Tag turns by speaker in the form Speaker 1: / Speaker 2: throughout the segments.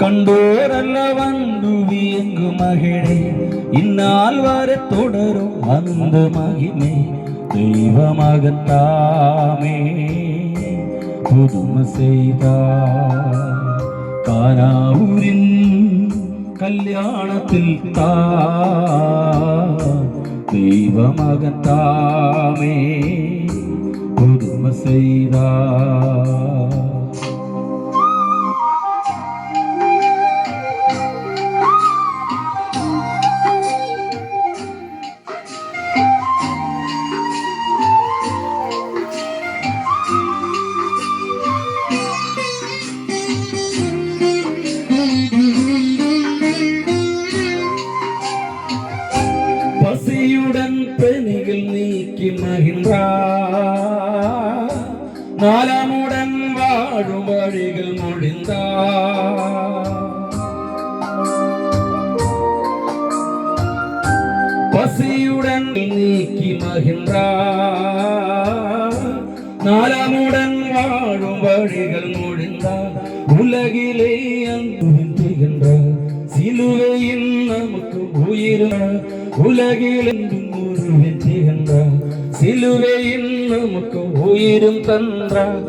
Speaker 1: கண்டோரல்ல வந்து வியங்கு மகிழே இந்நாள் வர தொடரும் அந்த மகிமை தெய்வமாகத்தாமே புதுமை செய்தார். கானாவூரின் கல்யாணத்தில் தெய்வமாகத்தாமே புதுமை செய்தார். பசியுடன் பெணிகள் நீக்கி மகிழ்ந்தார். நலமுடன் வாழும் வழிகள் முடிந்தார். பசியுடன் நீக்கி மகிழ்ந்தார். நலமுடன் வாழும் வழிகள் முடிந்தார். உலகிலே அன்புகின்றார். சிலுவையில் நமக்கு உயிரார். உலகில் என்றும் ஒரு வெற்றி கண்டார். சிலுவையில் நமக்கு உயிரும் தந்தார்.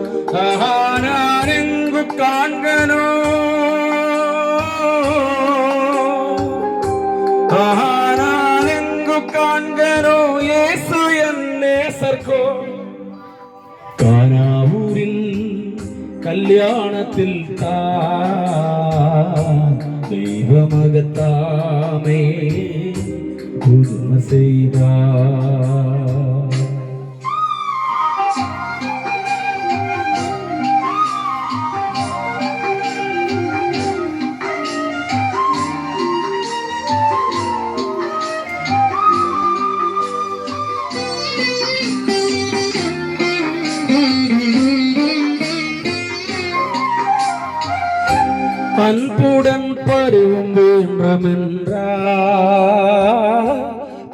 Speaker 1: நான் எங்கு காண்கனோ நான் எங்கு காண்கனோ இயேசு என் நேசர்கோ. கானாவூரின் கல்யாணத்தில் தெய்வமாகத்தாமே புதுமை செய்தார். அன்புடன் பருவம் வேண்டுமென்றார்.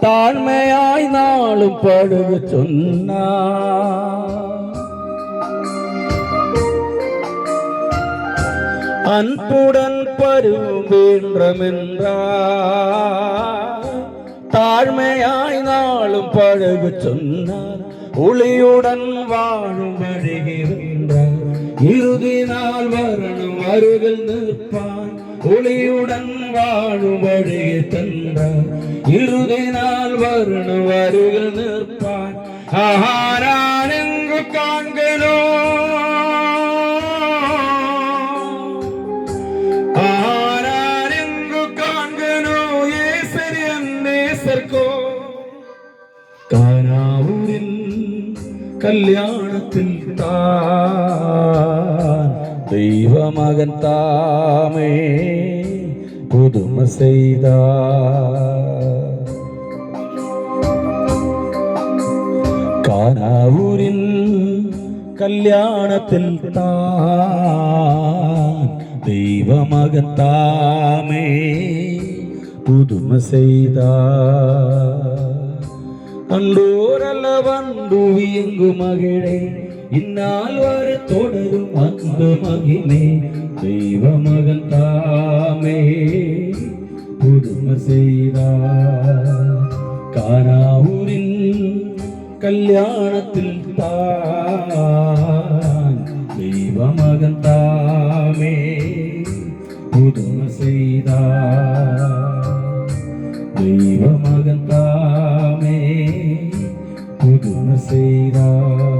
Speaker 1: தாழ்மையாய் நாளும் படுக சொன்னார். அன்புடன் பருவம் வேண்டுமென்றார். தாழ்மையாய் நாளும் படுக சொன்னார். ஒளியுடன் வாழும் வருகிறார். இறுதி நாள் வரணும் அருகில் நிற்பான். ஒளியுடன் வாழும் வழியை தந்தார். இறுதி நாள் வரணும் அருகில் நிற்பான். நான் எங்கு காண்கனோ நான் எங்கு காண்கனோ இயேசு என் நேசர்கோ. கானாவூரின் கல்யாணத்தில் தெய்வமகன் தாமே புதுமை செய்தார். கானாவூரின் கல்யாணத்தில் தெய்வமகன் தாமே புதுமை செய்தார். கண்டோரல்ல வந்து வியங்கு மகிழே இந்நாள் வர தொடரும் அந்த மகிமே தெய்வமகன் தாமே புதுமை செய்தார். கானாவூரின் கல்யாணத்தில் தெய்வமகன் தாமே புதுமை செய்தார். தெய்வமகன் தாமே புதுமை செய்தார்.